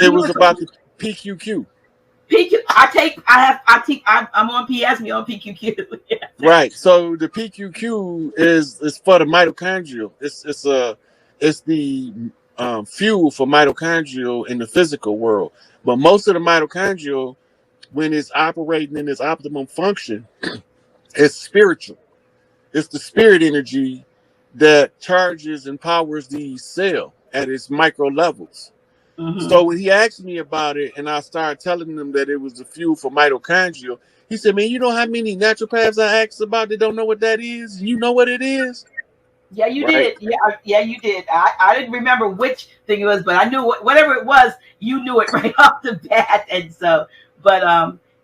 It was about the PQQ. I'm on PSM on PQQ. Yeah. Right. So the PQQ is for the mitochondrial. It's the fuel for mitochondrial in the physical world. But most of the mitochondrial, when it's operating in its optimum function, it's spiritual. It's the spirit energy that charges and powers the cell at its micro levels. So when he asked me about it and I started telling him that it was the fuel for mitochondrial, he said, man, you know how many naturopaths I asked about that don't know what that is? You know what it is? Yeah, you Right. did. Yeah, you did. I didn't remember which thing it was, but I knew whatever it was, you knew it right off the bat. And so, but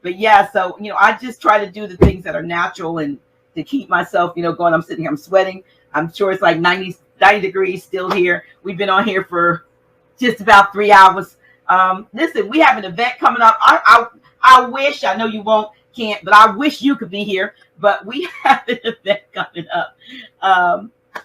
yeah, so, I just try to do the things that are natural and to keep myself, going. I'm sitting here, I'm sweating. I'm sure it's like 90 degrees still here. We've been on here for just about 3 hours. Listen, we have an event coming up. I wish, I know you can't, but I wish you could be here. But we have an event coming up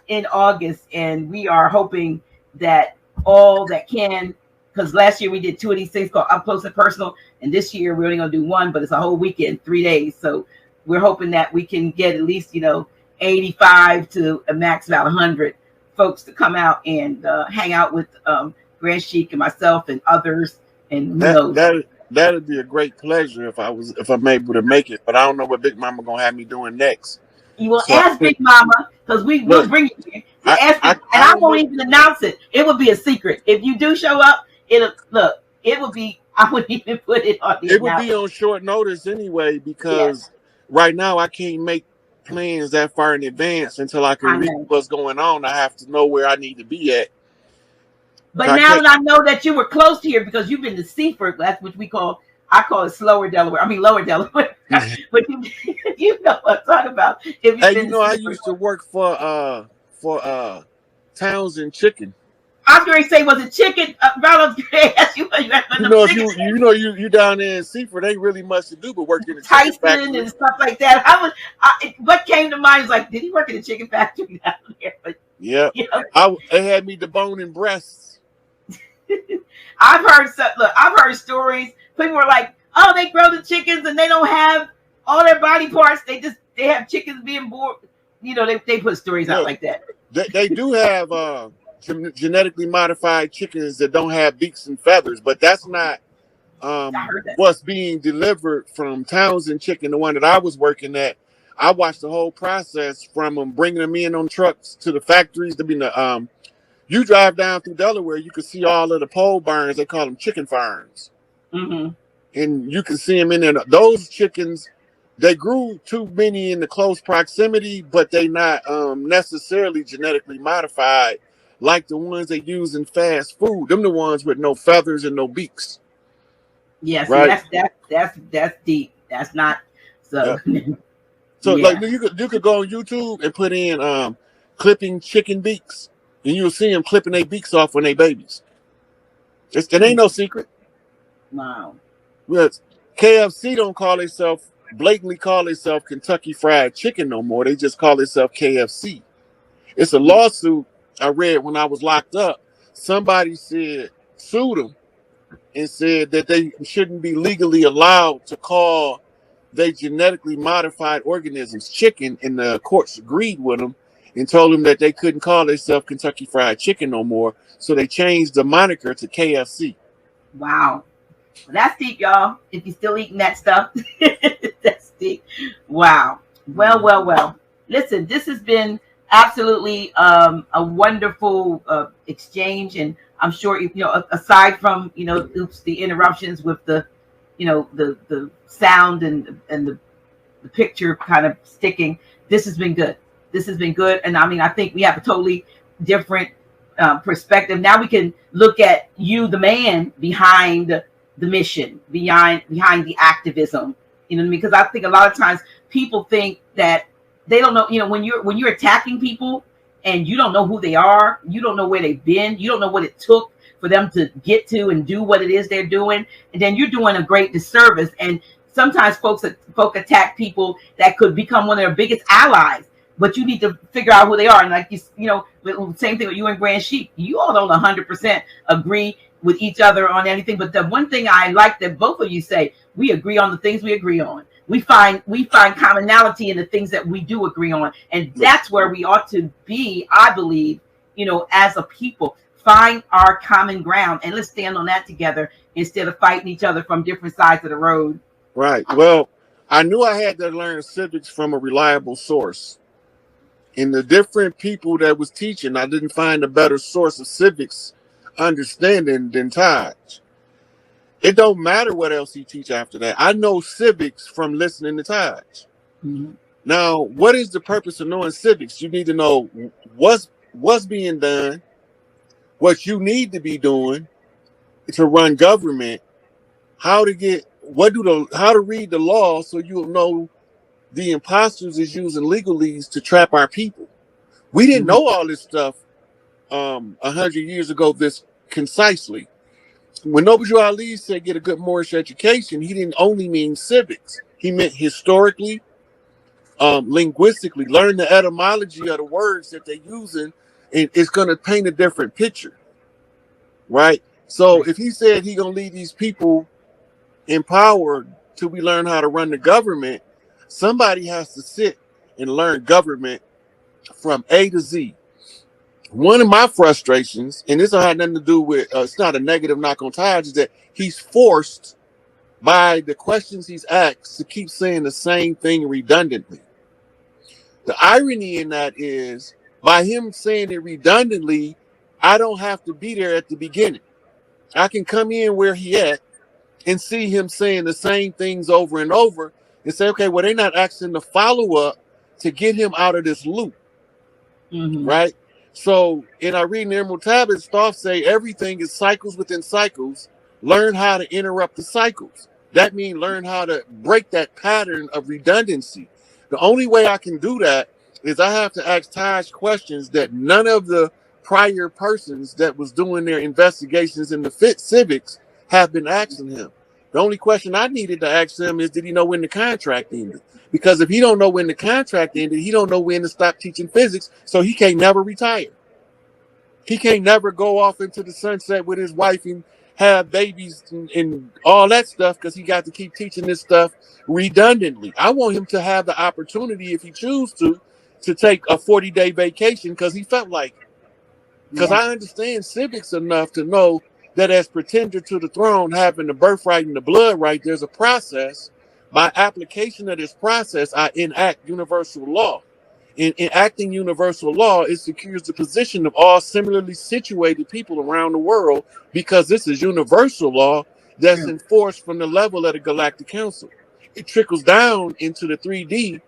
in August, and we are hoping that all that can, because last year we did 2 of these things called Up Close and Personal, and this year we're only going to do one, but it's a whole weekend, 3 days. So we're hoping that we can get at least 85 to a max about 100 folks to come out and hang out with Grand Sheik and myself and others, and that'd be a great pleasure if I'm able to make it. But I don't know what Big Mama gonna have me doing next. You will ask Big Mama, because we will bring you here. I won't even announce it. It will be a secret. If you do show up, it will be. I wouldn't even put it on the. It would be on short notice anyway, because right now I can't make plans that far in advance until I can read what's going on. I have to know where I need to be at. But now that I know that you were close to here because you've been to Seaford, that's what I call it Lower Delaware. But you know what I'm talking about. I used to work for Townsend Chicken. I was going to say, was it chicken? You down there in Seaford, ain't really much to do but work in the Tyson chicken factory and stuff like that. What came to mind is like, did he work in the chicken factory down there? But, yeah, it had me deboning breasts. I've heard stories. People were like, "Oh, they grow the chickens and they don't have all their body parts. They have chickens being born." They put stories out like that. They do have genetically modified chickens that don't have beaks and feathers, but that's not what's being delivered from Townsend Chicken, the one that I was working at. I watched the whole process from them bringing them in on trucks to the factories. You drive down through Delaware, you can see all of the pole barns. They call them chicken farms. And you can see them in there. Those chickens, they grew too many in the close proximity, but they not necessarily genetically modified like the ones they use in fast food. Them the ones with no feathers and no beaks. Yes, right? That's deep. That's not so. Yeah. So like you could go on YouTube and put in clipping chicken beaks. And you'll see them clipping their beaks off when they babies. It ain't no secret. Wow. Well, KFC don't blatantly call themselves Kentucky Fried Chicken no more. They just call themselves KFC. It's a lawsuit I read when I was locked up. Somebody sued them and said that they shouldn't be legally allowed to call their genetically modified organisms chicken, and the courts agreed with them and told them that they couldn't call themselves Kentucky Fried Chicken no more. So they changed the moniker to KFC. Wow. Well, that's deep, y'all. If you're still eating that stuff, that's deep. Wow. Well. Listen, this has been absolutely a wonderful exchange. And I'm sure, aside from, the interruptions with the sound and the picture kind of sticking, this has been good. And I think we have a totally different perspective. Now we can look at you, the man behind the mission, behind the activism, because I think a lot of times people think that they don't know, when you're attacking people and you don't know who they are, you don't know where they've been, you don't know what it took for them to get to and do what it is they're doing. And then you're doing a great disservice. And sometimes folk attack people that could become one of their biggest allies. But you need to figure out who they are. And like same thing with you and Grand Sheik. You all don't 100% agree with each other on anything. But the one thing I like that both of you say, we agree on the things we agree on. We find commonality in the things that we do agree on, and that's where we ought to be, I believe, as a people. Find our common ground and let's stand on that together instead of fighting each other from different sides of the road. Right. Well, I knew I had to learn civics from a reliable source. In the different people that was teaching, I didn't find a better source of civics understanding than Taj. It don't matter what else he teach after that. I know civics from listening to Taj. Mm-hmm. Now, what is the purpose of knowing civics? You need to know what's being done, what you need to be doing to run government, how to read the law so you'll know the imposters is using legalese to trap our people. We didn't know all this stuff 100 years ago this concisely. When Noble Ali said get a good Moorish education, he didn't only mean civics. He meant historically, linguistically, learn the etymology of the words that they're using, and it's going to paint a different picture, right? So if he said he going to lead these people in power till we learn how to run the government, somebody has to sit and learn government from A to Z. One of my frustrations, and this had nothing to do with, it's not a negative knock on Taj, is that he's forced by the questions he's asked to keep saying the same thing redundantly. The irony in that is, by him saying it redundantly, I don't have to be there at the beginning. I can come in where he at and see him saying the same things over and over and say, okay, well, they're not asking the follow-up to get him out of this loop, right? So in our reading the Emerald Tablets, Stoff say everything is cycles within cycles. Learn how to interrupt the cycles. That means learn how to break that pattern of redundancy. The only way I can do that is I have to ask Taj questions that none of the prior persons that was doing their investigations in the civics have been asking him. The only question I needed to ask him is, did he know when the contract ended? Because if he don't know when the contract ended, he don't know when to stop teaching physics, so he can't never retire. He can't never go off into the sunset with his wife and have babies and all that stuff because he got to keep teaching this stuff redundantly. I want him to have the opportunity, if he chooses to take a 40-day vacation because he felt like it. Because I understand civics enough to know that as pretender to the throne, having the birthright and the blood right, there's a process. By application of this process, I enact universal law. In enacting universal law, it secures the position of all similarly situated people around the world because this is universal law that's enforced from the level of the Galactic Council. It trickles down into the 3D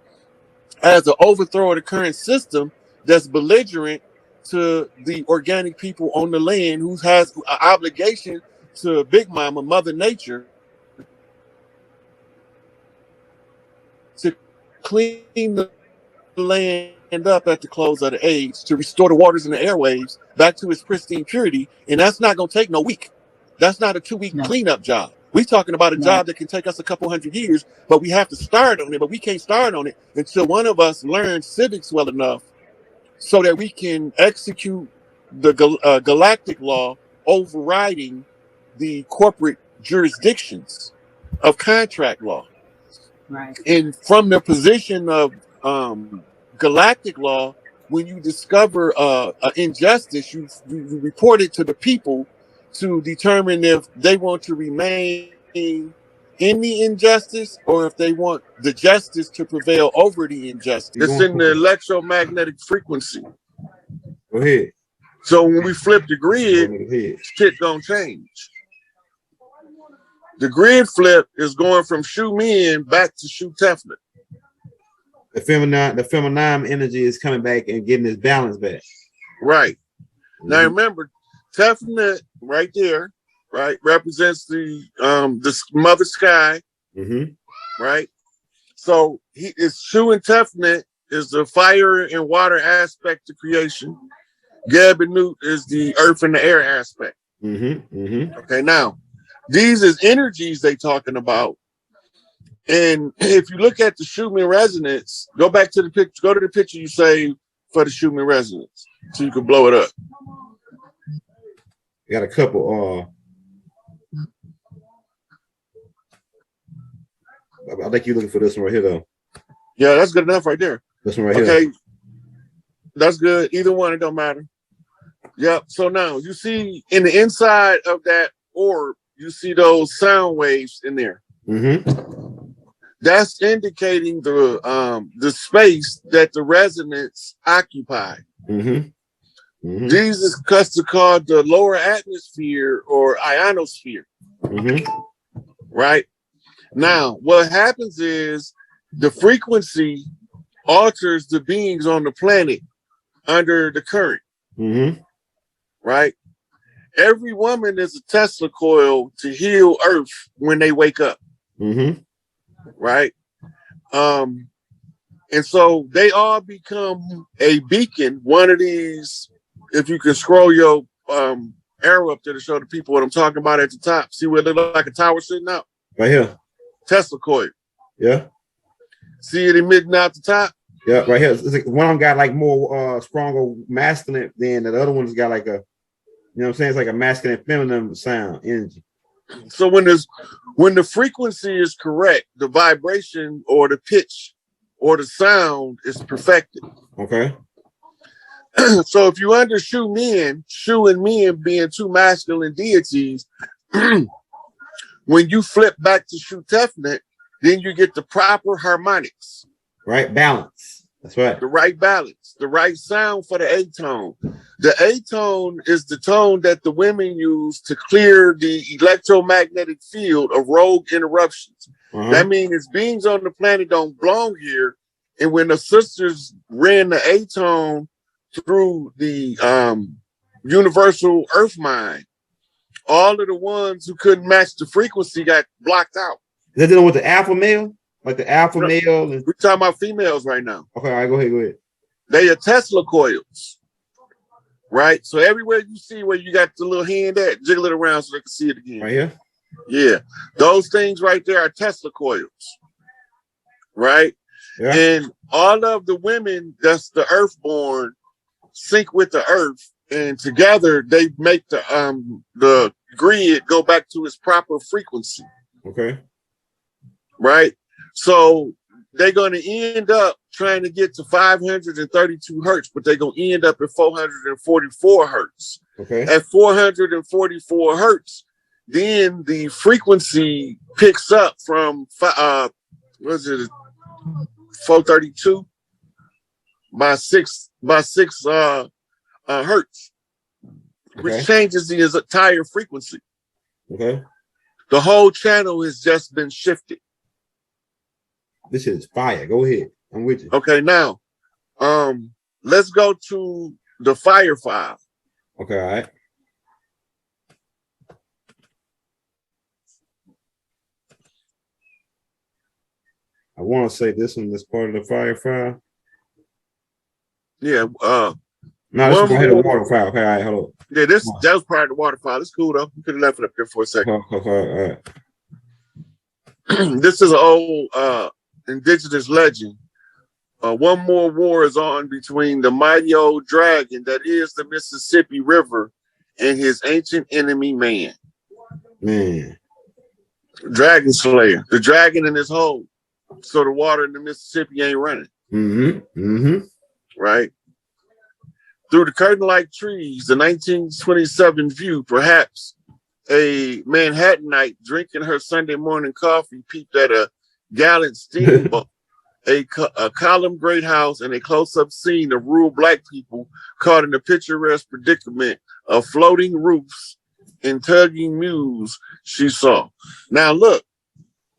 as an overthrow of the current system that's belligerent to the organic people on the land who has an obligation to Big Mama, Mother Nature, to clean the land up at the close of the age, to restore the waters and the airwaves back to its pristine purity. And that's not going to take no week. That's not a 2-week cleanup job. We're talking about a job that can take us a couple hundred years, but we have to start on it. But we can't start on it until one of us learns civics well enough so that we can execute the galactic law overriding the corporate jurisdictions of contract law. Right. And from the position of galactic law, when you discover an injustice, you report it to the people to determine if they want to remain in the injustice or if they want the justice to prevail over the injustice. It's in the electromagnetic frequency. Go ahead. So when we flip the grid, shit don't change. The grid flip is going from Shu Min back to Shu Tefnut. The feminine energy is coming back and getting its balance back. Right. Now remember, Tefnut right there, right, represents the mother sky. Right. So he is Shu and Tefnut is the fire and water aspect of creation. Geb and Nut is the earth and the air aspect. Okay, now these is energies they talking about. And if you look at the Schumann resonance, go back to the picture, go to the picture you saved for the Schumann resonance so you can blow it up. Got a couple I think you're looking for this one right here, though. Yeah, that's good enough right there. This one right here. Okay, that's good. Either one, it don't matter. Yep. So now you see in the inside of that orb, you see those sound waves in there. Mm-hmm. That's indicating the space that the resonance occupy. Mm-hmm. Mm-hmm. These is called the lower atmosphere or ionosphere. Mm-hmm. Right? Now, what happens is the frequency alters the beings on the planet under the current. Mm-hmm. Right? Every woman is a Tesla coil to heal Earth when they wake up. Mm-hmm. Right? And so they all become a beacon. One of these, if you can scroll your arrow up there to show the people what I'm talking about at the top. See where it looks like a tower sitting out? Right here. Tesla coil. Yeah. See it emitting out the top? Yeah, right here. It's like one of them got like more stronger masculine than the other one's got like a, you know what I'm saying? It's like a masculine feminine sound energy. So when the frequency is correct, the vibration or the pitch or the sound is perfected. Okay. So if you under Shu and men being two masculine deities, when you flip back to Shu Tefnet, then you get the proper harmonics. Right, balance. That's right. The right balance, the right sound for the A-tone. The A-tone is the tone that the women use to clear the electromagnetic field of rogue interruptions. Uh-huh. That means beings on the planet don't belong here. And when the sisters ran the A-tone through the universal earth mind, all of the ones who couldn't match the frequency got blocked out. Is that dealing with the alpha male? Like the alpha male? And... We're talking about females right now. Okay, all right, go ahead. They are Tesla coils, right? So everywhere you see where you got the little hand at, jiggle it around so they can see it again. Right here? Yeah. Those things right there are Tesla coils, right? Yeah. And all of the women that's the earthborn sync with the earth, and together they make the grid go back to its proper frequency. Okay. Right? So they're going to end up trying to get to 532 hertz, but they're going to end up at 444 hertz. Okay. At 444 hertz, then the frequency picks up from 432 by 6 hertz, which changes the entire frequency. Okay. The whole channel has just been shifted. This is fire. Go ahead. I'm with you. Okay, now, let's go to the fire file. Okay, all right. I want to say this one is part of the fire file. Yeah. No, this is part of the water file. Okay, all right, hold on. Yeah, that was part of the water file. It's cool though. You could have left it up there for a second. Okay, all right. This is an old indigenous legend. One more war is on between the mighty old dragon that is the Mississippi River and his ancient enemy man. Dragon Slayer. The dragon in his hole. So the water in the Mississippi ain't running. Right? Through the curtain-like trees, the 1927 view, perhaps a Manhattanite drinking her Sunday morning coffee peeped at a gallant steamboat, a column great house, and a close-up scene of rural black people caught in the picturesque predicament of floating roofs and tugging mules she saw. Now look.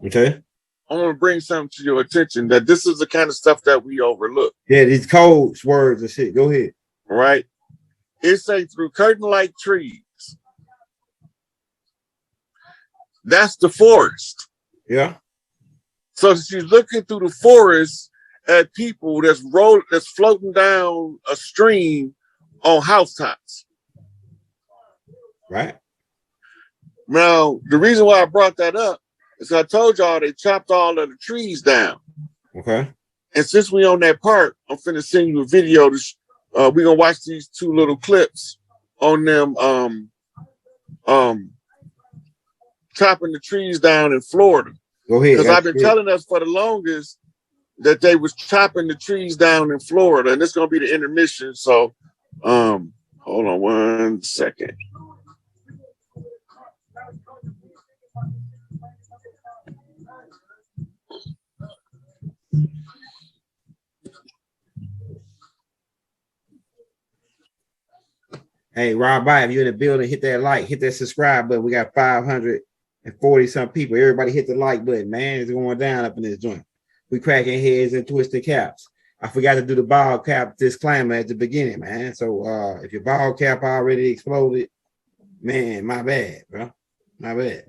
Okay. I want to bring something to your attention that this is the kind of stuff that we overlook. Yeah, these code words and shit. Go ahead. Right? It say through curtain-like trees. That's the forest. Yeah. So she's looking through the forest at people that's floating down a stream on housetops. Right. Now, the reason why I brought that up is I told y'all they chopped all of the trees down. Okay. And since we on that part, I'm finna send you a video. We're gonna watch these two little clips on them chopping the trees down in Florida. Go ahead. Because I've been telling us for the longest that they was chopping the trees down in Florida, and it's gonna be the intermission. So hold on 1 second. Hey, Rob, if you're in the building, hit that like, hit that subscribe button. We got 540 some people. Everybody hit the like button, man. It's going down up in this joint. We cracking heads and twisting caps. I forgot to do the ball cap disclaimer at the beginning, man. So if your ball cap already exploded, man, my bad, bro. My bad.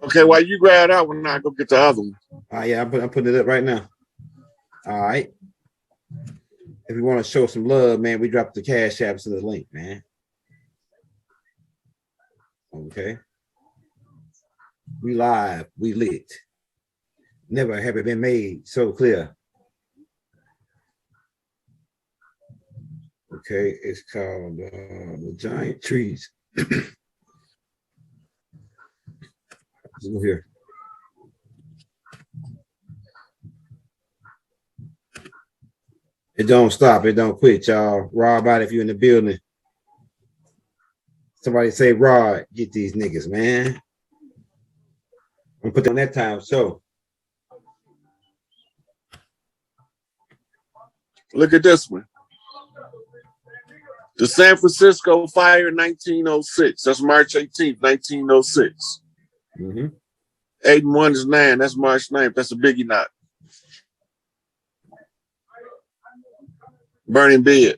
Okay, while you grab that one, I go get the other one. Yeah, I'm putting it up right now. All right. If you want to show some love, man, we dropped the cash apps to the link, man. Okay. We live, we lit. Never have it been made so clear. Okay, it's called the Giant Trees. Let's go here. It don't stop, it don't quit, y'all. Rob out if you're in the building. Somebody say, Rod, get these niggas, man. I'm gonna put them on that time. So look at this one. The San Francisco fire 1906. That's March 18th, 1906. 8 and 1 is 9. That's March 9th. That's a biggie knot. Burning bed.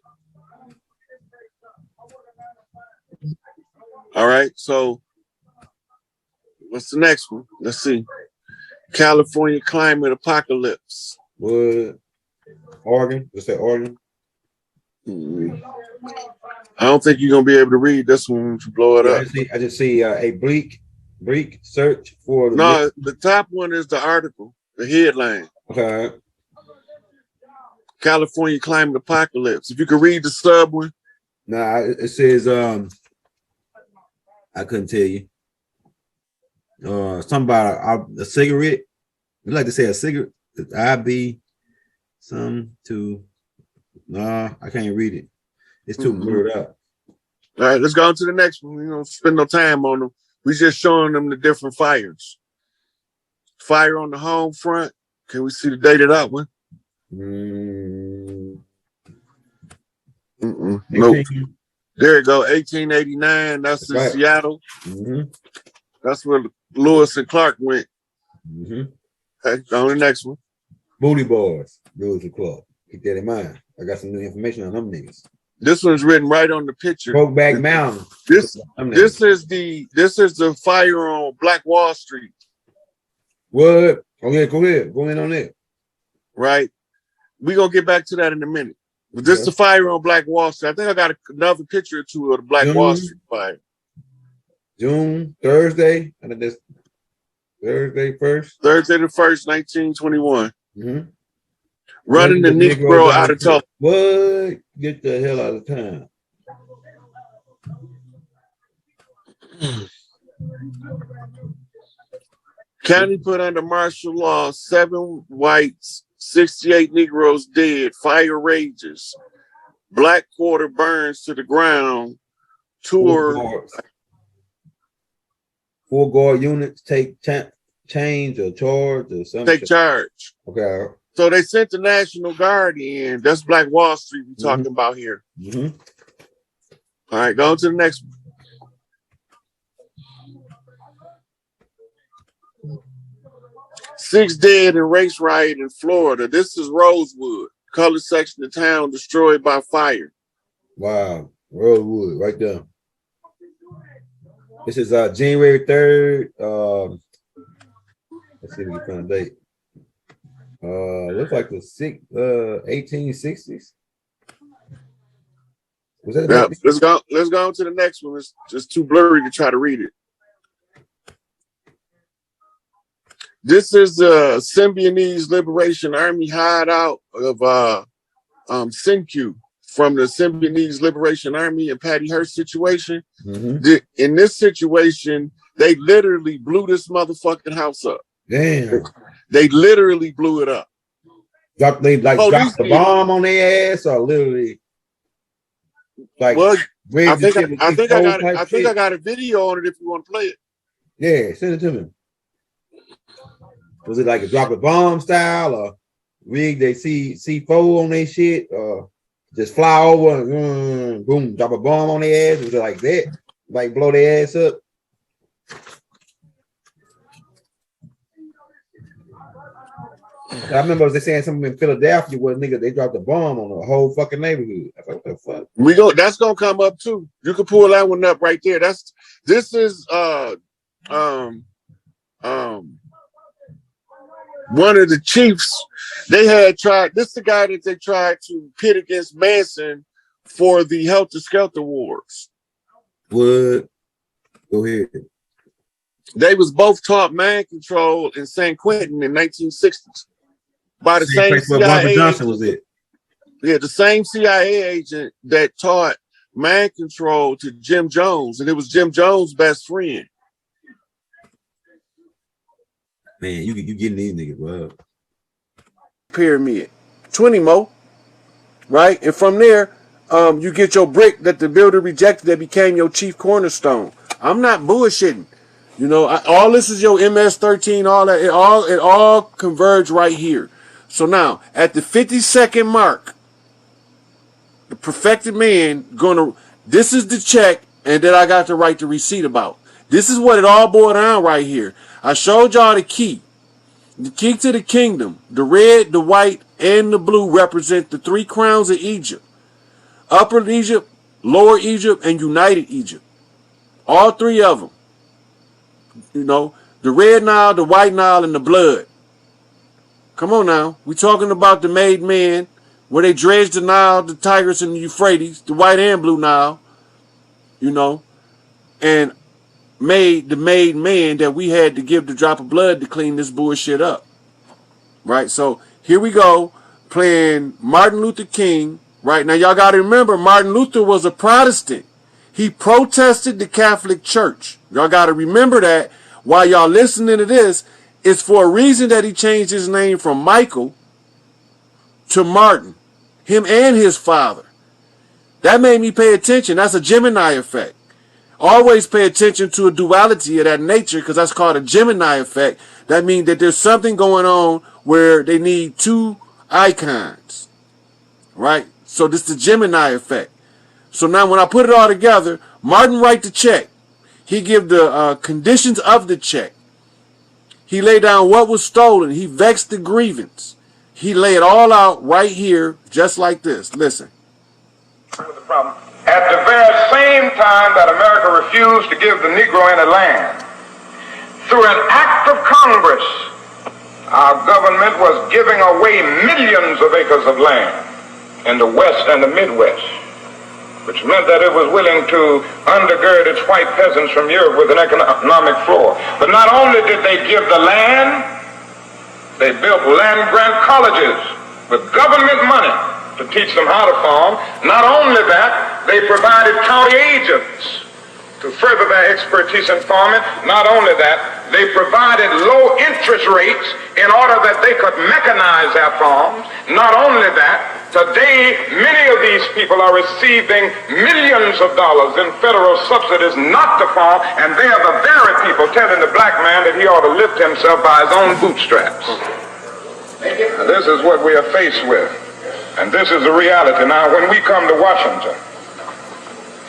All right, so what's the next one? Let's see. California climate apocalypse. What? Oregon? What's that, Oregon? I don't think you're gonna be able to read this one if you blow it up. I just see a bleak search for the no. The top one is the article, the headline. Okay. California climate apocalypse. If you could read the sub one. Nah, it says I couldn't tell you. Something about a cigarette. We like to say a cigarette. IB some to. Nah, I can't read it. It's too blurred up. All right, let's go on to the next one. We don't spend no time on them. We just showing them the different fires. Fire on the home front. Can we see the date of that one? Nope. There you go, 1889. That's in Seattle. That's where Lewis and Clark went. Okay, on the next one. Booty Boys, Lewis and Clark. Keep that in mind. I got some new information on them niggas. This one's written right on the picture. Brokeback Mountain. This is the fire on Black Wall Street. What? Okay, go ahead. Go in on it. Right. We're gonna get back to that in a minute. But this is the fire on Black Wall Street. I think I got another picture or two of the Black Wall Street fire. Thursday. I think that's Thursday 1st. Thursday the 1st, 1921. Running the Negro out of Tulsa. What? Get the hell out of town. County put under martial law, 7 whites, 68 Negroes dead, fire rages. Black Quarter burns to the ground. Tour. 4 guard units take change or charge or something. Take charge. Okay. So they sent the National Guard in. That's Black Wall Street we're talking about here. All right, go on to the next one. 6 dead in race riot in Florida. This is Rosewood, colored section of town destroyed by fire. Wow, Rosewood, right there. This is January 3rd. Let's see if we can find a date. Looks like the 1860s. Was that? Yeah, let's go on to the next one. It's just too blurry to try to read it. This is the Symbionese Liberation Army hideout of Sinkyu from the Symbionese Liberation Army and Patty Hearst situation. In this situation, they literally blew this motherfucking house up. Damn. They literally blew it up. Dropped the bomb on their ass, or literally like. Well, I think I got a video on it if you want to play it. Yeah, send it to me. Was it like a drop a bomb style, or rig they C4 on their shit, or just fly over and boom, drop a bomb on their ass? Was it like that? Like blow their ass up? I remember they saying something in Philadelphia where nigga they dropped a bomb on the whole fucking neighborhood. I thought, what the fuck? That's gonna come up too. You can pull that one up right there. This is one of the chiefs. They had tried. This is the guy that they tried to pit against Manson for the Helter Skelter Wars. What? Go ahead. They was both taught mind control in San Quentin in 1960s by the same CIA Johnson was it? Yeah, the same CIA agent that taught mind control to Jim Jones, and it was Jim Jones' best friend. Man, you getting these niggas, bro. Pyramid, 20 mo, right? And from there, you get your brick that the builder rejected that became your chief cornerstone. I'm not bullshitting. You know, all this is your MS-13, all that. It all converged right here. So now, at the 52nd mark, the perfected man this is the check, and then I got to write the receipt about. This is what it all boiled down right here. I showed y'all the key. The key to the kingdom. The red, the white, and the blue represent the three crowns of Egypt. Upper Egypt, Lower Egypt, and United Egypt. All three of them. You know, the red Nile, the white Nile, and the blood. Come on now. We talking about the made man, where they dredged the Nile, the Tigris, and the Euphrates, the white and blue Nile, you know, and made the made man that we had to give the drop of blood to clean this bullshit up. Right? So here we go, playing Martin Luther King. Right now, y'all got to remember, Martin Luther was a Protestant. He protested the Catholic Church. Y'all got to remember that. While y'all listening to this, it's for a reason that he changed his name from Michael to Martin. Him and his father. That made me pay attention. That's a Gemini effect. Always pay attention to a duality of that nature, because that's called a Gemini effect. That means that there's something going on where they need two icons. Right? So this is the Gemini effect. So now when I put it all together, Martin write the check. He give the conditions of the check. He lay down what was stolen. He vexed the grievance. He lay it all out right here, just like this. Listen. At the very same time that America refused to give the Negro any land, through an act of Congress, our government was giving away millions of acres of land in the West and the Midwest, which meant that it was willing to undergird its white peasants from Europe with an economic floor. But not only did they give the land, they built land-grant colleges with government money to teach them how to farm. Not only that, they provided county agents to further their expertise in farming. Not only that, they provided low interest rates in order that they could mechanize their farms. Not only that, today, many of these people are receiving millions of dollars in federal subsidies not to farm, and they are the very people telling the black man that he ought to lift himself by his own bootstraps. Now, this is what we are faced with, and this is the reality. Now, when we come to Washington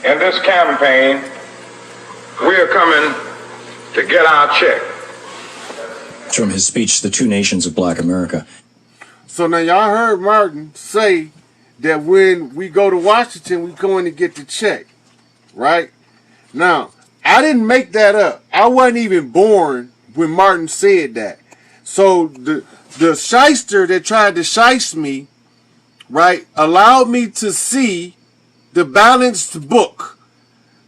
in this campaign, we are coming to get our check. From his speech, The Two Nations of Black America. So now y'all heard Martin say that when we go to Washington, we're going to get the check, right? Now, I didn't make that up. I wasn't even born when Martin said that. So the shyster that tried to shice me, right, allowed me to see the balanced book.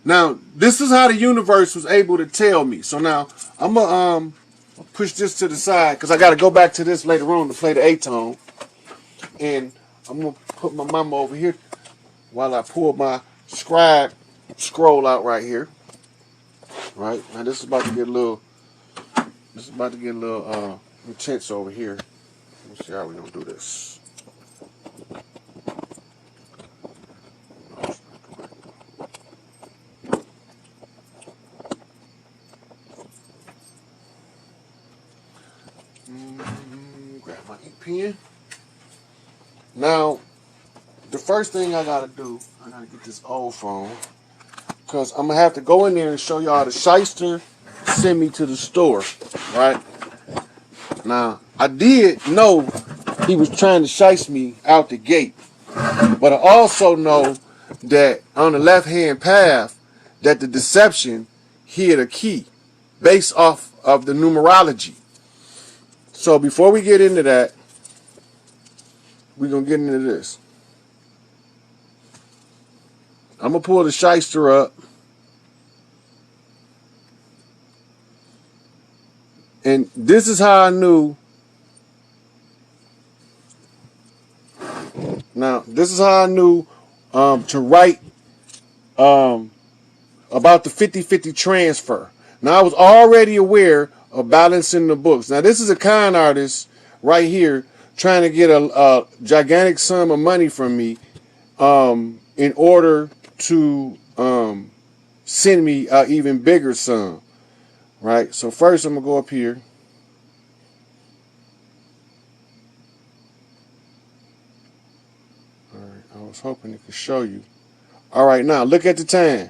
Now, this is how the universe was able to tell me. So now, I'm going to push this to the side because I got to go back to this later on to play the A-tone. And I'm going to put my mama over here while I pull my scribe scroll out right here. Right? Now, this is about to get a little tents over here. Let's see how we're gonna do this. Grab my ink pen. Now, the first thing I gotta do, I gotta get this old phone, because I'm gonna have to go in there and show y'all the shyster sent me to the store, right? Now, I did know he was trying to shice me out the gate, but I also know that on the left-hand path, that the deception hid a key based off of the numerology. So before we get into that, we're gonna get into this. I'm gonna pull the shyster up. And this is how I knew. Now, this is how I knew to write about the 50-50 transfer. Now, I was already aware of balancing the books. Now, this is a con artist right here trying to get a gigantic sum of money from me in order to send me an even bigger sum. Right? So first, I'm going to go up here. All right, I was hoping it could show you. All right, now look at the time.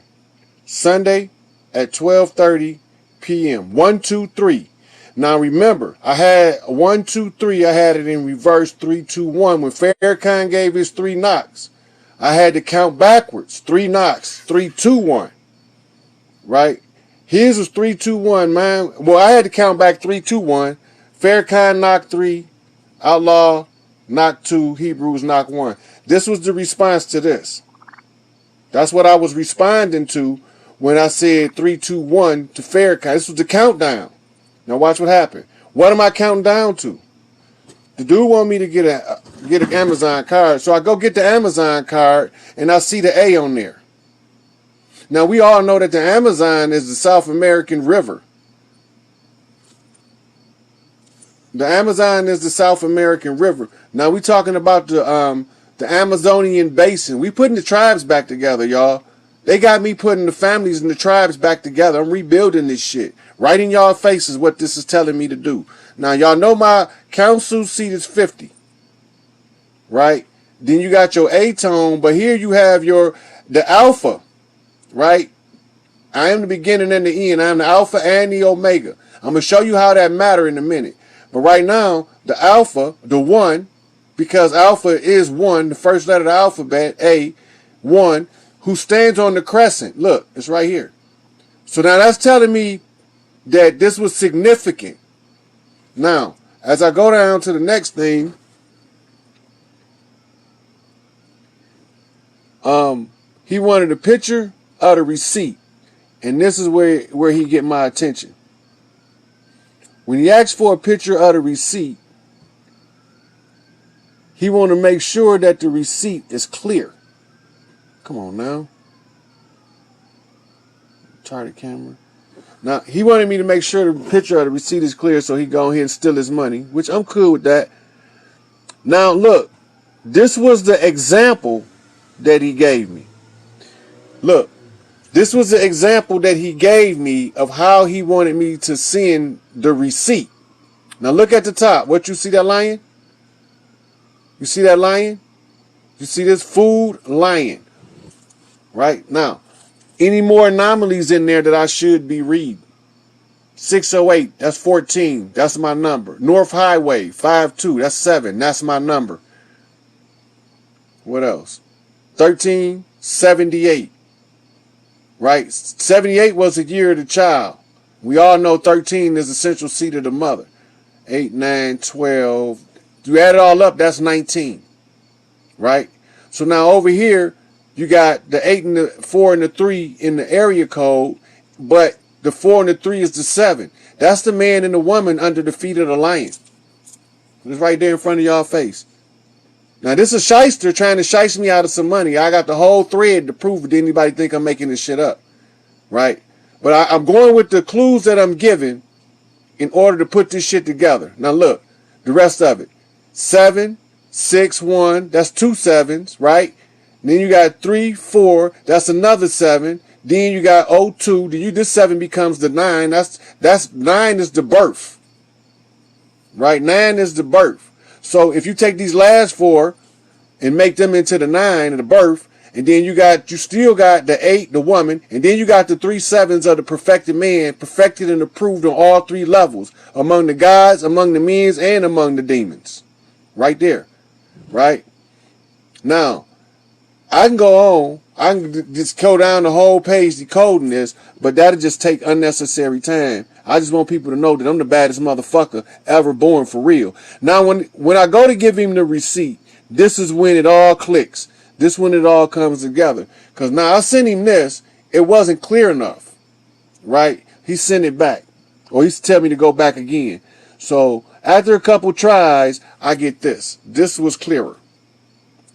Sunday at 12:30 p.m. 1, 2, 3. Now remember, I had 1, 2, 3. I had it in reverse 3, 2, 1. When Farrakhan gave his 3 knocks, I had to count backwards. 3 knocks, 3, 2, 1. Right? His was 3, 2, 1, man. Well, I had to count back 3, 2, 1. Farrakhan knocked 3. Outlaw knocked 2. Hebrews knocked 1. This was the response to this. That's what I was responding to when I said 3, 2, 1 to Farrakhan. This was the countdown. Now watch what happened. What am I counting down to? The dude want me to get an Amazon card. So I go get the Amazon card and I see the A on there. Now, we all know that the Amazon is the South American river. The Amazon is the South American river. Now, we talking about the Amazonian basin. We putting the tribes back together, y'all. They got me putting the families and the tribes back together. I'm rebuilding this shit. Right in y'all faces what this is telling me to do. Now, y'all know my council seat is 50. Right? Then you got your A-tone, but here you have the alpha. Right? I am the beginning and the end. I am the alpha and the omega. I'm going to show you how that matter in a minute. But right now, the alpha, the 1, because alpha is 1, the first letter of the alphabet, A, 1, who stands on the crescent. Look, it's right here. So now that's telling me that this was significant. Now, as I go down to the next thing, he wanted a picture of the receipt. And this is where he get my attention. When he asked for a picture of the receipt, he want to make sure that the receipt is clear. Come on now. Try the camera. Now, he wanted me to make sure the picture of the receipt is clear so he go ahead and steal his money, which I'm cool with that. Now, look. This was the example that he gave me. Look. This was the example that he gave me of how he wanted me to send the receipt. Now look at the top. What you see that lion? You see that lion? You see this food lion? Right? Now, any more anomalies in there that I should be reading? 608, that's 14. That's my number. North Highway, 52, that's 7. That's my number. What else? 1378. Right? 78 was the year of the child. We all know 13 is the central seat of the mother. 8, 9, 12. You add it all up, that's 19. Right? So now over here, you got the 8 and the 4 and the 3 in the area code, but the 4 and the 3 is the 7. That's the man and the woman under the feet of the lion. It's right there in front of y'all face. Now, this is a shyster trying to shice me out of some money. I got the whole thread to prove it. Did anybody think I'm making this shit up? Right? But I'm going with the clues that I'm giving in order to put this shit together. Now look, the rest of it. 7, 6, 1, that's 2 sevens, right? Then you got 3, 4, that's another 7. Then you got 0, 2. This 7 becomes the 9. That's 9 is the birth. Right? 9 is the birth. So if you take these last 4 and make them into the 9 of the birth, and then you still got the 8, the woman, and then you got the 3 sevens of the perfected man, perfected and approved on all 3 levels, among the gods, among the men, and among the demons. Right there. Right? Now, I can go on. I can just go down the whole page decoding this, but that'll just take unnecessary time. I just want people to know that I'm the baddest motherfucker ever born for real. Now, when I go to give him the receipt, this is when it all clicks. This when it all comes together. Because now I sent him this. It wasn't clear enough. Right? He sent it back. Or he tell me to go back again. So after a couple tries, I get this. This was clearer.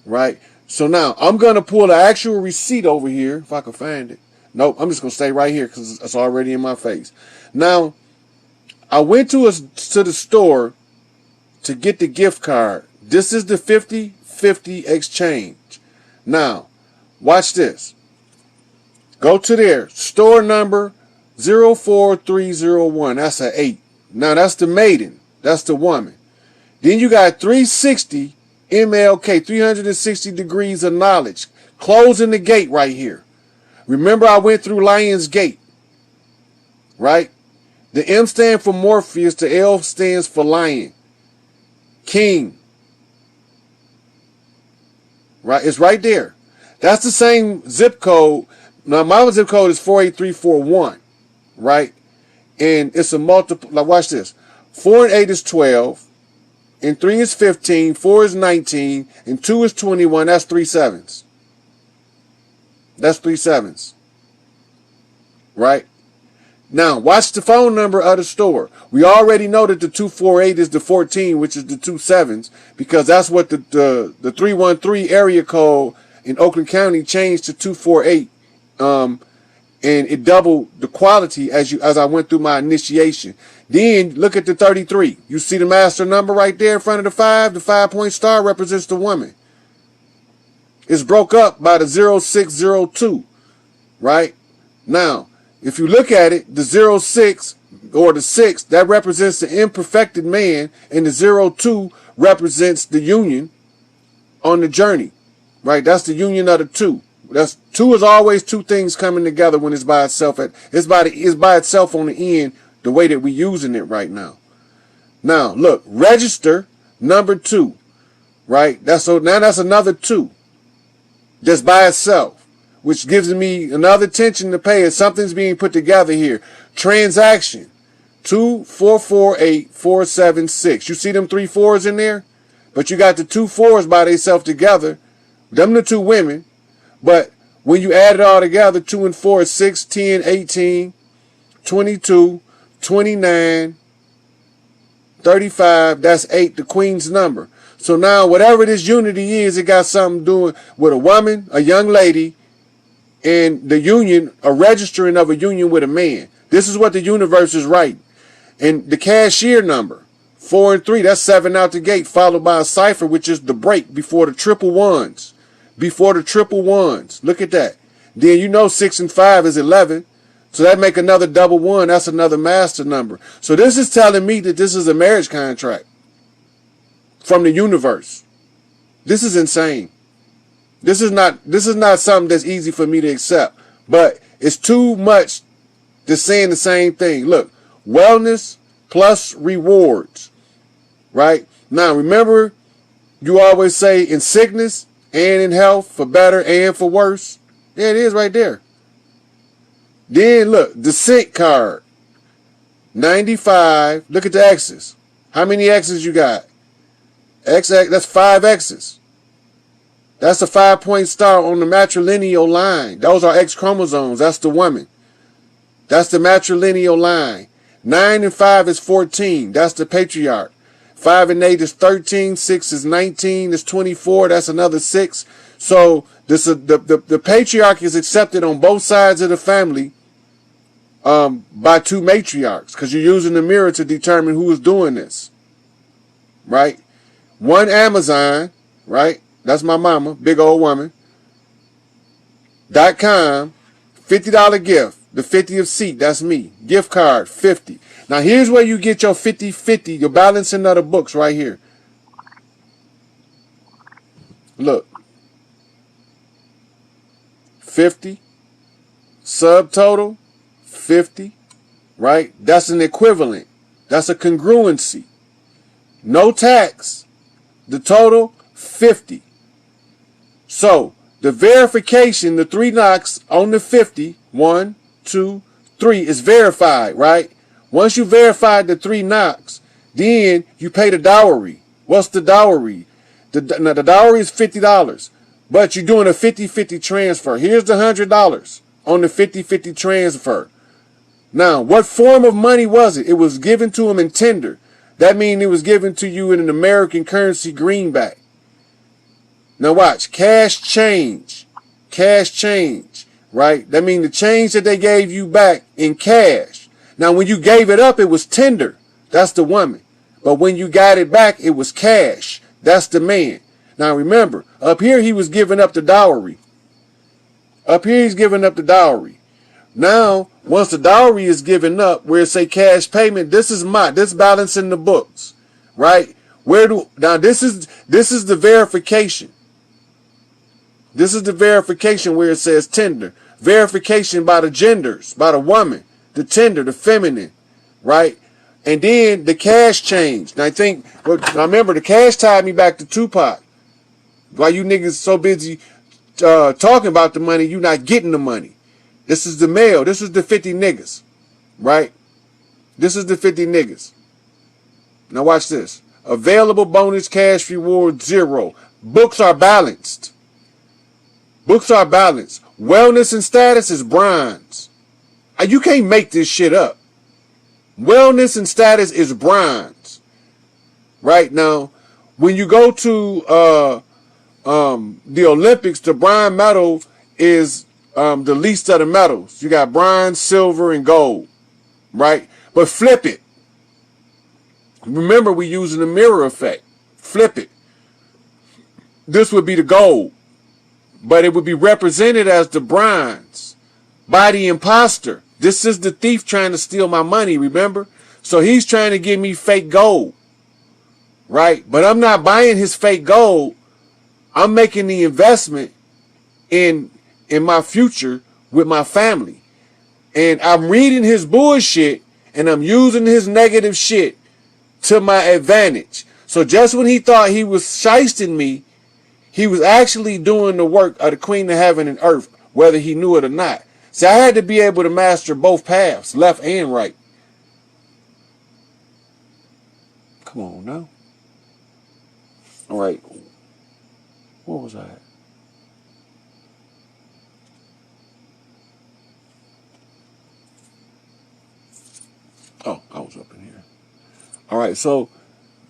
Right? So now I'm going to pull the actual receipt over here. If I can find it. Nope. I'm just going to stay right here because it's already in my face. Now, I went to the store to get the gift card. This is the 50/50 exchange. Now, watch this. Go to there. Store number 04301. That's an 8. Now, that's the maiden. That's the woman. Then you got 360 MLK, 360 degrees of knowledge. Closing the gate right here. Remember, I went through Lion's Gate. Right? The M stands for Morpheus. The L stands for Lion. King. Right? It's right there. That's the same zip code. Now, my zip code is 48341. Right? And it's a multiple. Now, watch this. 4 and 8 is 12. And 3 is 15. 4 is 19. And 2 is 21. That's 3 sevens. That's 3 sevens. Right? Now, watch the phone number of the store. We already know that the 248 is the 14, which is the 2 sevens, because that's what the 313 area code in Oakland County changed to 248. And it doubled the quality as I went through my initiation. Then look at the 33. You see the master number right there in front of the 5? The 5-point star represents the woman. It's broke up by the 0602. Right? Now, if you look at it, the 06 or the 6, that represents the imperfected man, and the 02 represents the union on the journey. Right? That's the union of the 2. That's 2 is always 2 things coming together when it's by itself. It's by itself on the end, the way that we're using it right now. Now, look, register number 2. Right? Now that's another 2. Just by itself. Which gives me another attention to pay as something's being put together here. Transaction 2448476. You see them 3 4s in there? But you got the 2 4s by themselves together. Them the 2 women. But when you add it all together, 2 and 4 is 6, 10, 18, 22, 29, 35. That's 8, the queen's number. So now whatever this unity is, it got something doing with a woman, a young lady, and the union, a registering of a union with a man. This is what the universe is writing. And the cashier number, 4 and 3, that's 7 out the gate, followed by a cipher, which is the break before the triple ones. Before the triple ones. Look at that. Then you know 6 and 5 is 11. So that make another double 1. That's another master number. So this is telling me that this is a marriage contract from the universe. This is insane. This is not something that's easy for me to accept, but it's too much to saying the same thing. Look, wellness plus rewards, right? Now, remember, you always say in sickness and in health, for better and for worse. There it is right there. Then look, the sync card, 95. Look at the X's. How many X's you got? X, that's 5 X's. That's a 5-point star on the matrilineal line. Those are X chromosomes. That's the woman. That's the matrilineal line. 9 and 5 is 14. That's the patriarch. 5 and 8 is 13. 6 is 19. Is 24. That's another 6. So this the patriarch is accepted on both sides of the family by two matriarchs, because you're using the mirror to determine who is doing this, right? One Amazon, right? That's my mama, big old woman. .com, $50 gift. The 50 of Seek, that's me. Gift card, 50. Now here's where you get your 50-50, your balancing of the books right here. Look. 50. Subtotal, 50. Right? That's an equivalent. That's a congruency. No tax. The total, 50. So, the verification, the 3 knocks on the 50, 1, 2, 3, is verified, right? Once you verified the 3 knocks, then you pay the dowry. What's the dowry? The dowry is $50, but you're doing a 50-50 transfer. Here's the $100 on the 50-50 transfer. Now, what form of money was it? It was given to him in tender. That means it was given to you in an American currency greenback. Now watch, cash change, right? That means the change that they gave you back in cash. Now when you gave it up, it was tender. That's the woman. But when you got it back, it was cash. That's the man. Now remember, up here he was giving up the dowry. Up here he's giving up the dowry. Now, once the dowry is given up, where it say cash payment, this balance in the books, right? Now this is the verification. This is the verification where it says tender. Verification by the genders, by the woman, the tender, the feminine, right? And then the cash change. And I remember the cash tied me back to Tupac. Why you niggas so busy talking about the money, you not getting the money. This is the male. This is the 50 niggas, right? This is the 50 niggas. Now watch this. Available bonus cash reward 0. Books are balanced. Books are balanced. Wellness and status is bronze. You can't make this shit up. Wellness and status is bronze. Right now, when you go to the Olympics, the bronze medal is the least of the medals. You got bronze, silver, and gold. Right? But flip it. Remember, we're using the mirror effect. Flip it. This would be the gold. But it would be represented as the bronze by the imposter. This is the thief trying to steal my money, remember? So he's trying to give me fake gold, right? But I'm not buying his fake gold. I'm making the investment in my future with my family. And I'm reading his bullshit and I'm using his negative shit to my advantage. So just when he thought he was shysting me, he was actually doing the work of the Queen of Heaven and Earth, whether he knew it or not. See, I had to be able to master both paths, left and right. Come on now. All right. Where was I at? Oh, I was up in here. All right, so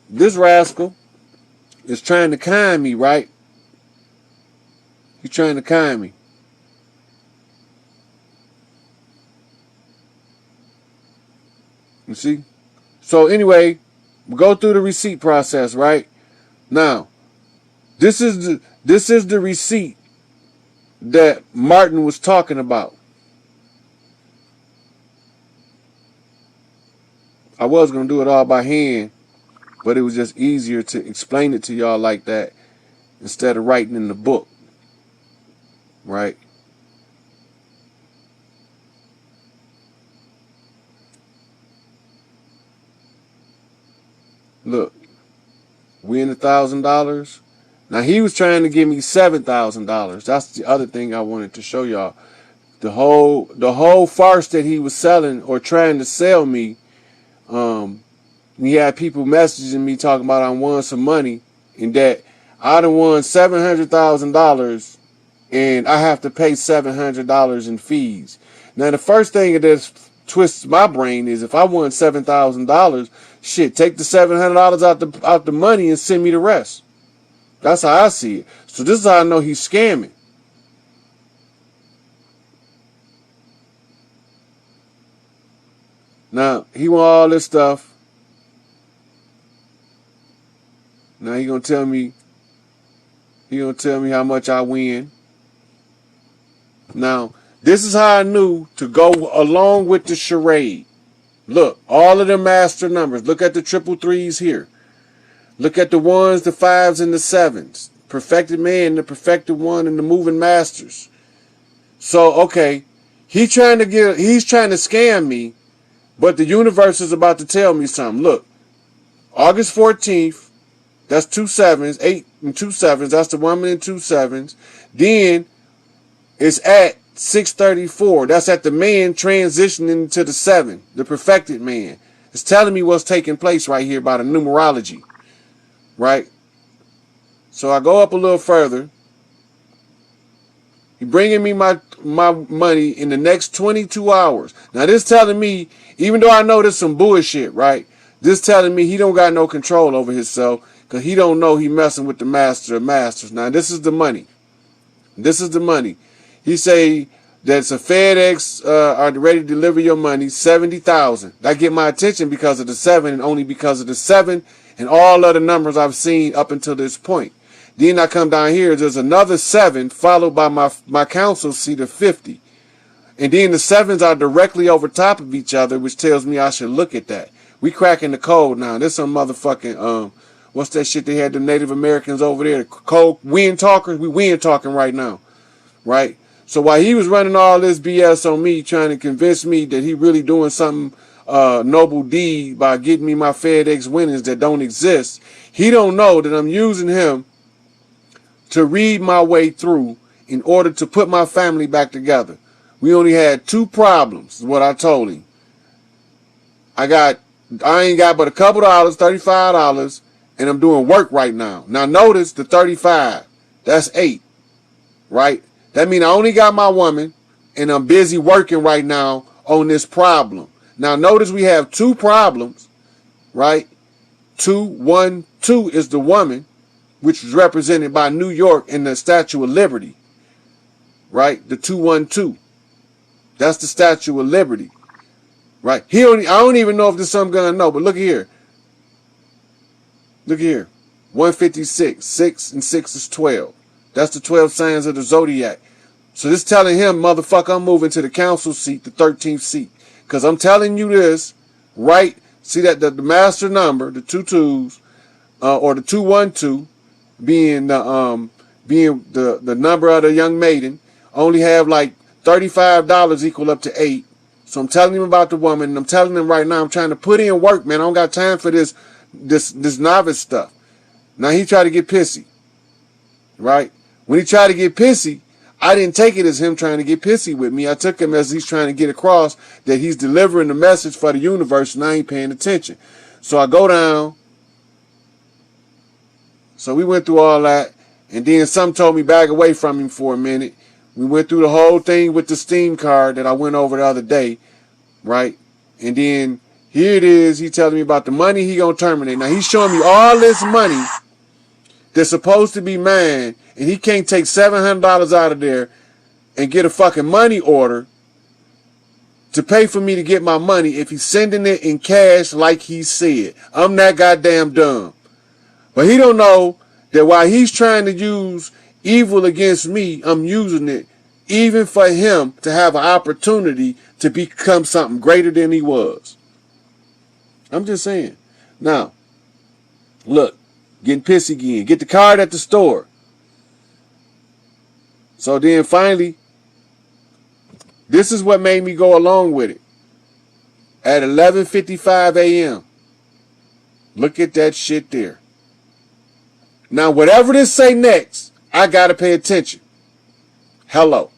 this rascal is trying to con me, right? He's trying to con me. You see? So anyway, we go through the receipt process, right? Now, this is the receipt that Martin was talking about. I was going to do it all by hand, but it was just easier to explain it to y'all like that instead of writing in the book. Right? Look, we in $1,000. Now he was trying to give me $7,000. That's the other thing I wanted to show y'all. The whole farce that he was selling or trying to sell me. He had people messaging me talking about I won some money and that I done won $700,000 and I have to pay $700 in fees. Now the first thing that twists my brain is if I won $7,000, shit, take the $700 out the money and send me the rest. That's how I see it. So this is how I know he's scamming. Now, he want all this stuff. Now he gonna tell me how much I win. Now, this is how I knew to go along with the charade. Look, all of the master numbers. Look at the triple threes here. Look at the ones, the fives, and the sevens. Perfected man, the perfected one, and the moving masters. So, okay, he's trying to scam me, but the universe is about to tell me something. Look, August 14th, that's 2 sevens, 8 and 2 sevens. That's the woman and 2 sevens. Then it's at 6:34. That's at the man transitioning to the 7, the perfected man. It's telling me what's taking place right here by the numerology, right? So I go up a little further. He bringing me my money in the next 22 hours. Now this telling me, even though I know this some bullshit, right? This telling me he don't got no control over himself because he don't know he messing with the master of masters. Now this is the money. This is the money. He say that's a FedEx are ready to deliver your money, 70,000. That get my attention because of the 7 and only because of the 7 and all other numbers I've seen up until this point. Then I come down here, there's another 7 followed by my council seat of 50. And then the 7s are directly over top of each other, which tells me I should look at that. We cracking the code now. There's some motherfucking, what's that shit they had the Native Americans over there? Code, wind talkers? We wind talking right now, right? So while he was running all this BS on me, trying to convince me that he really doing something noble deed by getting me my FedEx winnings that don't exist, he don't know that I'm using him to read my way through in order to put my family back together. We only had 2 problems, is what I told him. I ain't got but a couple dollars, $35, and I'm doing work right now. Now notice the 35, that's 8, right? That means I only got my woman, and I'm busy working right now on this problem. Now notice we have 2 problems, right? 2, 1, 2 is the woman, which is represented by New York in the Statue of Liberty, right? The 212. That's the Statue of Liberty, right? I don't even know if this is something I'm gonna know, but look here. Look here. 156. 6 and 6 is 12. That's the 12 signs of the zodiac. So this telling him, motherfucker, I'm moving to the council seat, the 13th seat. Because I'm telling you this, right? See that the master number, the 2 2s, or the 212, being the number of the young maiden, only have like $35 equal up to 8. So I'm telling him about the woman, and I'm telling him right now I'm trying to put in work, man. I don't got time for this novice stuff. Now he tried to get pissy, right? When he tried to get pissy, I didn't take it as him trying to get pissy with me. I took him as he's trying to get across that he's delivering the message for the universe, and I ain't paying attention. So I go down. So we went through all that, and then some told me back away from him for a minute. We went through the whole thing with the Steam card that I went over the other day, right? And then here it is, he telling me about the money he gonna terminate. Now he's showing me all this money that's supposed to be mine, and he can't take $700 out of there and get a fucking money order to pay for me to get my money if he's sending it in cash like he said. I'm that goddamn dumb. But he don't know that while he's trying to use evil against me, I'm using it even for him to have an opportunity to become something greater than he was. I'm just saying. Now, look, getting pissy again. Get the card at the store. So then finally, this is what made me go along with it. At 11:55 a.m. Look at that shit there. Now, whatever this say next, I gotta pay attention. Hello.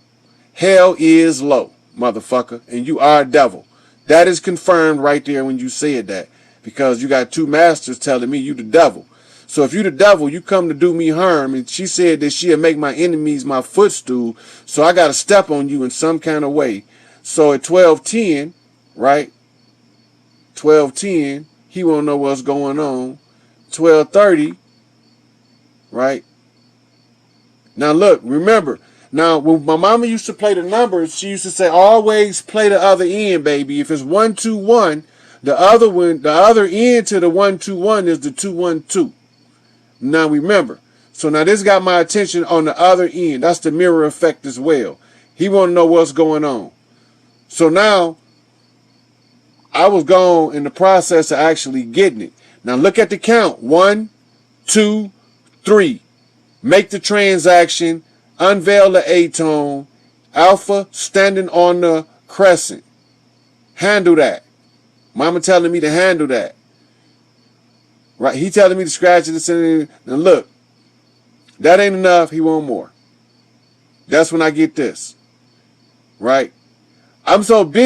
Hell is low, motherfucker, and you are a devil. That is confirmed right there when you said that, because you got 2 masters telling me you the devil. So if you the devil, you come to do me harm, and she said that she'll make my enemies my footstool, so I gotta step on you in some kind of way. So at 12:10, right? 12:10, he won't know what's going on. 12:30, right? Now look, remember, Now, when my mama used to play the numbers, she used to say, always play the other end, baby. If it's 1 2 1, the other end to the 1 2 1 is the 2 1 2. Now remember. So now this got my attention on the other end. That's the mirror effect as well. He want to know what's going on. So now I was gone in the process of actually getting it. Now look at the count. 1 2 3. Make the transaction. Unveil the A-tone. Alpha standing on the crescent. Handle that. Mama telling me to handle that. Right? He telling me to scratch it and send it. Now look. That ain't enough. He want more. That's when I get this. Right? I'm so busy.